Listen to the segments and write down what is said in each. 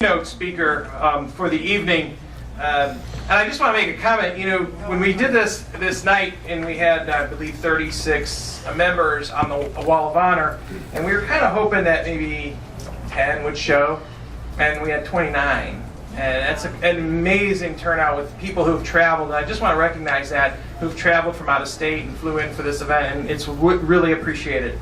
keynote speaker for the evening. And I just want to make a comment. You know, when we did this night, and we had, I believe, 36 members on the Wall of Honor, and we were kind of hoping that maybe 10 would show, and we had 29. And that's an amazing turnout with people who've traveled. And I just want to recognize that, who've traveled from out of state and flew in for this event, and it's really appreciated.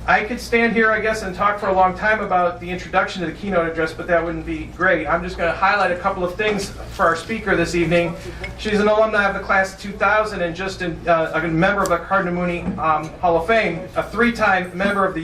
I could stand here, I guess, and talk for a long time about the introduction to the keynote address, but that wouldn't be great. I'm just going to highlight a couple of things for our speaker this evening. She's an alumni of the class of 2000 and just a member of the Cardinal Mooney Hall of Fame, a three-time member of the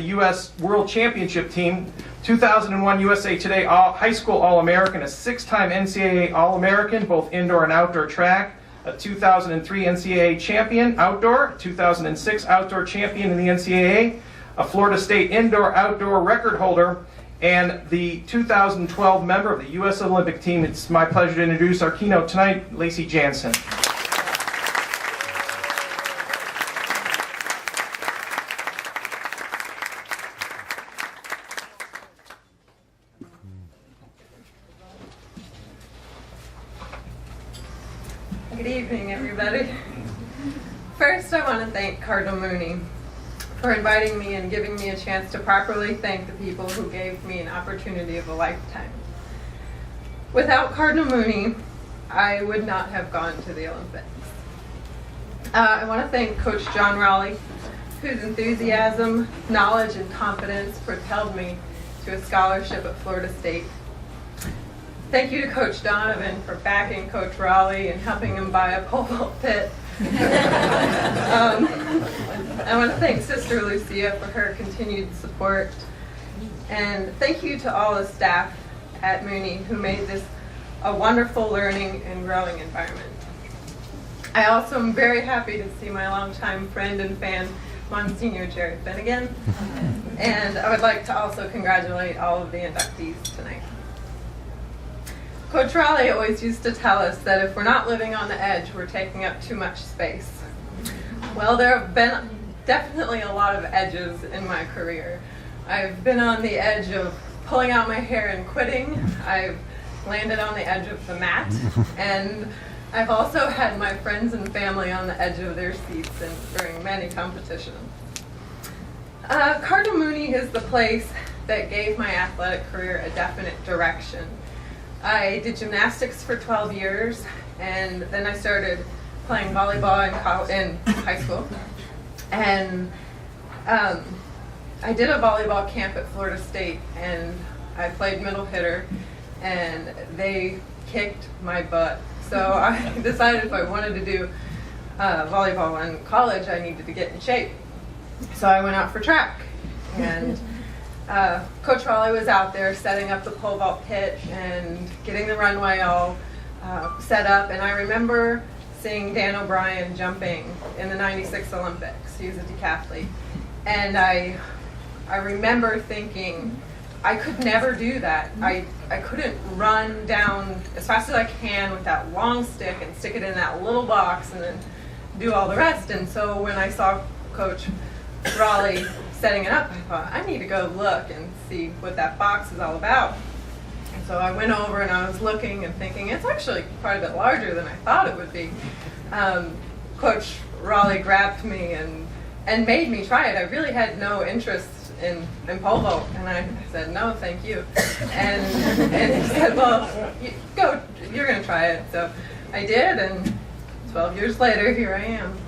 U.S. World Championship team, 2001 USA Today High School All-American, a six-time NCAA All-American, both indoor and outdoor track, a 2003 NCAA champion outdoor, 2006 outdoor champion in the NCAA, a Florida State indoor-outdoor record holder, and the 2012 member of the U.S. Olympic team. It's my pleasure to introduce our keynote tonight, Lacy Janson. Good evening, everybody. First, I want to thank Cardinal Mooney for inviting me and giving me a chance to properly thank the people who gave me an opportunity of a lifetime. Without Cardinal Mooney, I would not have gone to the Olympics. I want to thank Coach John Raleigh, whose enthusiasm, knowledge, and confidence propelled me to a scholarship at Florida State. Thank you to Coach Donovan for backing Coach Raleigh and helping him buy a pole vault pit. I want to thank Sister Lucia for her continued support. And thank you to all the staff at Mooney who made this a wonderful learning and growing environment. I also am very happy to see my longtime friend and fan, Monsignor Jared Finnegan. And I would like to also congratulate all of the inductees tonight. Coach Raleigh always used to tell us that if we're not living on the edge, we're taking up too much space. Well, there have been definitely a lot of edges in my career. I've been on the edge of pulling out my hair and quitting. I've landed on the edge of the mat. And I've also had my friends and family on the edge of their seats during many competitions. Cardinal Mooney is the place that gave my athletic career a definite direction. I did gymnastics for 12 years, and then I started playing volleyball in high school. And I did a volleyball camp at Florida State, and I played middle hitter, and they kicked my butt. So I decided if I wanted to do volleyball in college, I needed to get in shape. So I went out for track, and Coach Raleigh was out there setting up the pole vault pit and getting the runway all set up. And I remember seeing Dan O'Brien jumping in the '96 Olympics. He was a decathlete. And I remember thinking, I could never do that. I couldn't run down as fast as I can with that long stick and stick it in that little box and then do all the rest. And so when I saw Coach Raleigh setting it up, I thought, I need to go look and see what that box is all about. And so I went over and I was looking and thinking, it's actually quite a bit larger than I thought it would be. Coach Raleigh grabbed me and made me try it. I really had no interest in pole vault, and I said, no, thank you. And he said, well, you're going to try it. So I did, and 12 years later, here I am.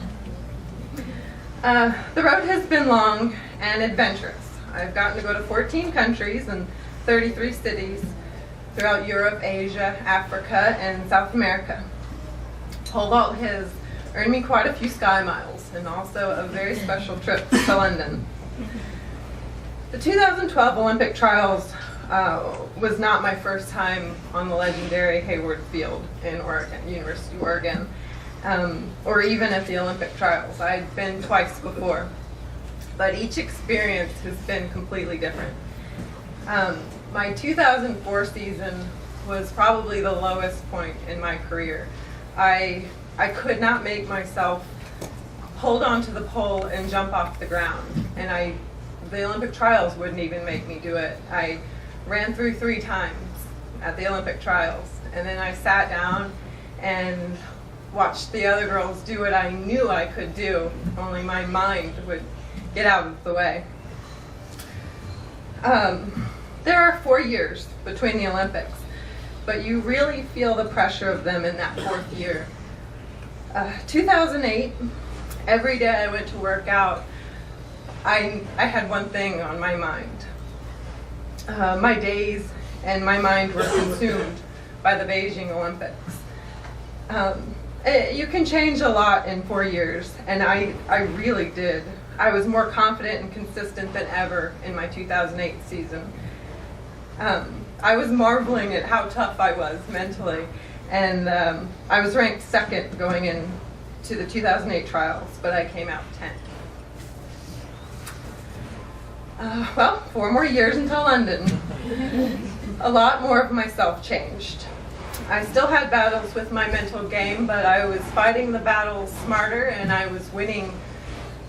The road has been long and adventurous. I've gotten to go to 14 countries and 33 cities throughout Europe, Asia, Africa, and South America. Pole vault has earned me quite a few sky miles and also a very special trip to London. The 2012 Olympic trials was not my first time on the legendary Hayward Field in Oregon, University of Oregon. Or even at the Olympic trials. I'd been twice before, but each experience has been completely different. My 2004 season was probably the lowest point in my career. I could not make myself hold onto the pole and jump off the ground, and I the Olympic trials wouldn't even make me do it. I ran through 3 times at the Olympic trials, and then I sat down and watched the other girls do what I knew I could do, only my mind would get out of the way. There are 4 years between the Olympics, but you really feel the pressure of them in that 4th year. 2008, every day I went to work out, I had one thing on my mind. My days and my mind were consumed by the Beijing Olympics. You can change a lot in 4 years, and I really did. I was more confident and consistent than ever in my 2008 season. I was marveling at how tough I was mentally, and I was ranked 2nd going into the 2008 trials, but I came out 10th. Well, 4 more years until London. A lot more of myself changed. I still had battles with my mental game, but I was fighting the battles smarter and I was winning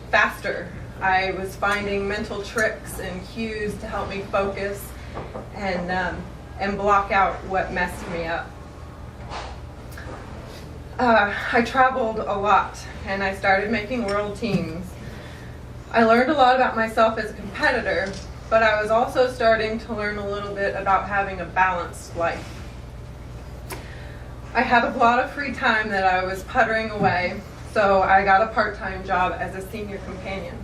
faster. I was finding mental tricks and cues to help me focus and block out what messed me up. I traveled a lot and I started making world teams. I learned a lot about myself as a competitor, but I was also starting to learn a little bit about having a balanced life. I had a lot of free time that I was puttering away, so I got a part-time job as a senior companion.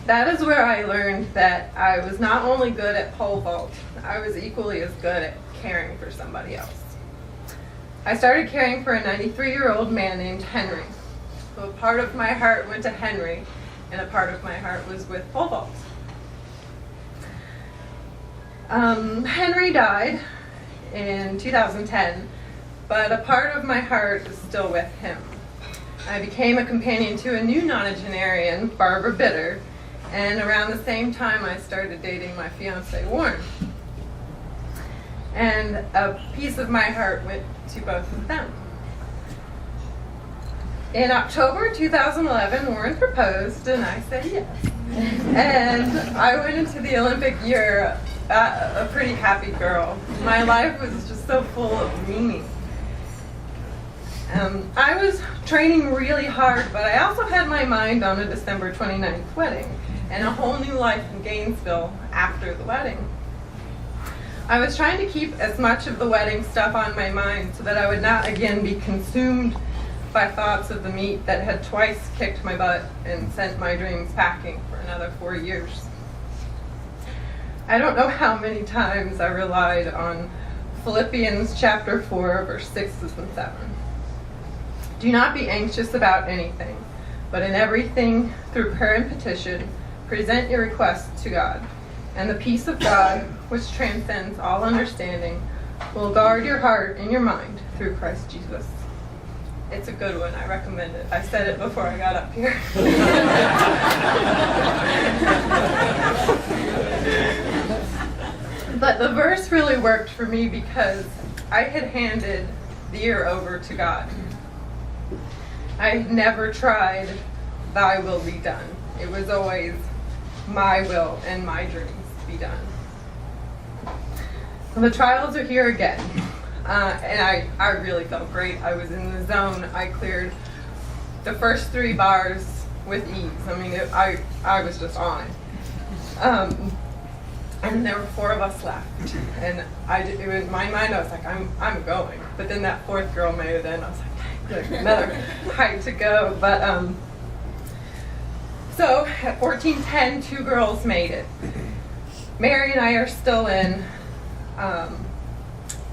That is where I learned that I was not only good at pole vault, I was equally as good at caring for somebody else. I started caring for a 93-year-old man named Henry. So a part of my heart went to Henry, and a part of my heart was with pole vault. Henry died in 2010, but a part of my heart is still with him. I became a companion to a new nonagenarian, Barbara Bitter, and around the same time I started dating my fiance, Warren. And a piece of my heart went to both of them. In October 2011, Warren proposed, and I said yes. And I went into the Olympic year a pretty happy girl. My life was just so full of meaning. I was training really hard, but I also had my mind on a December 29th wedding and a whole new life in Gainesville after the wedding. I was trying to keep as much of the wedding stuff on my mind so that I would not again be consumed by thoughts of the meet that had twice kicked my butt and sent my dreams packing for another 4 years. I don't know how many times I relied on Philippians chapter 4, verse 6 and 7. Do not be anxious about anything, but in everything, through prayer and petition, present your requests to God. And the peace of God, which transcends all understanding, will guard your heart and your mind through Christ Jesus. It's a good one. I recommend it. I said it before I got up here. But the verse really worked for me because I had handed the year over to God. I had never tried, thy will be done. It was always my will and my dreams be done. The trials are here again. And I really felt great. I was in the zone. I cleared the first 3 bars with ease. I mean, I was just on it. And there were 4 of us left. And it was, in my mind, I was like, I'm going. But then that 4th girl made it in. I was like, good, another height to go. But so at 14:10, 2 girls made it. Mary and I are still in.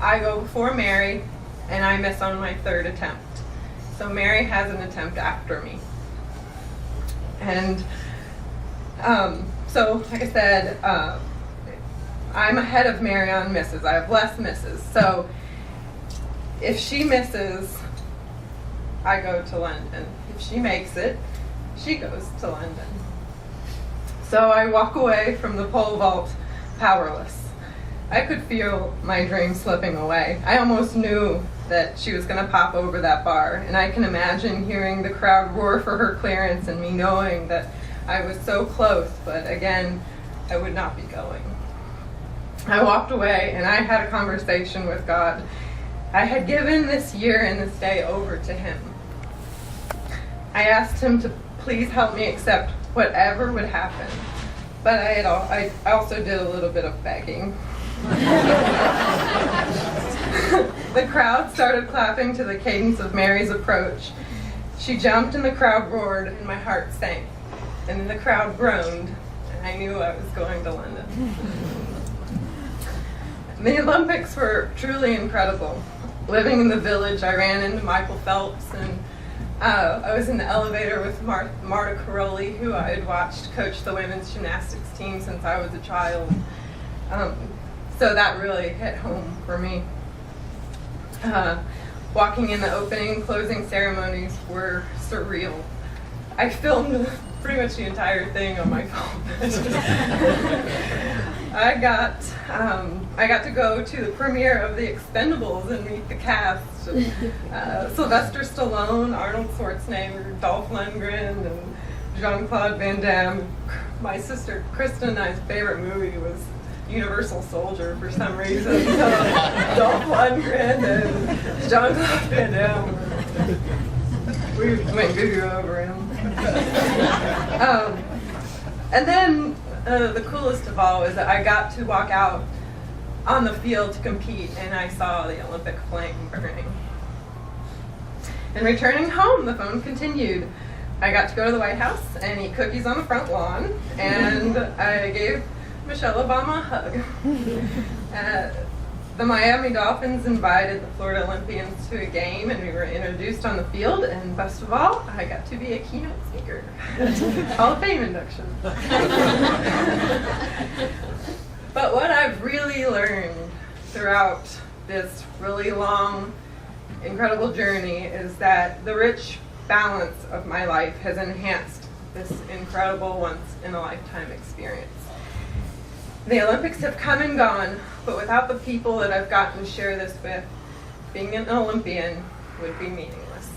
I go before Mary, and I miss on my 3rd attempt. So Mary has an attempt after me. And so, like I said, I'm ahead of Mary on misses. I have less misses. So if she misses, I go to London. If she makes it, she goes to London. So I walk away from the pole vault powerless. I could feel my dream slipping away. I almost knew that she was going to pop over that bar, and I can imagine hearing the crowd roar for her clearance and me knowing that I was so close, but again, I would not be going. I walked away and I had a conversation with God. I had given this year and this day over to Him. I asked Him to please help me accept whatever would happen, but I also did a little bit of begging. The crowd started clapping to the cadence of Mary's approach. She jumped and the crowd roared and my heart sank. And then the crowd groaned and I knew I was going to London. The Olympics were truly incredible. Living in the village, I ran into Michael Phelps, and I was in the elevator with Marta Caroli, who I had watched coach the women's gymnastics team since I was a child. So that really hit home for me. Walking in the opening and closing ceremonies were surreal. I filmed pretty much the entire thing on my phone. I got to go to the premiere of The Expendables and meet the cast. Sylvester Stallone, Arnold Schwarzenegger, Dolph Lundgren, and Jean-Claude Van Damme. My sister Kristen and I's favorite movie was Universal Soldier for some reason. So Dolph Lundgren and Jean-Claude Van Damme. We went goo over him. And then the coolest of all is that I got to walk out on the field to compete, and I saw the Olympic flame burning. And returning home, the phone continued. I got to go to the White House and eat cookies on the front lawn, and I gave Michelle Obama a hug. The Miami Dolphins invited the Florida Olympians to a game, and we were introduced on the field, and best of all, I got to be a keynote speaker. Hall of Fame induction. But what I've really learned throughout this really long, incredible journey is that the rich balance of my life has enhanced this incredible once-in-a-lifetime experience. The Olympics have come and gone, but without the people that I've gotten to share this with, being an Olympian would be meaningless.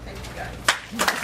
Thank you, guys.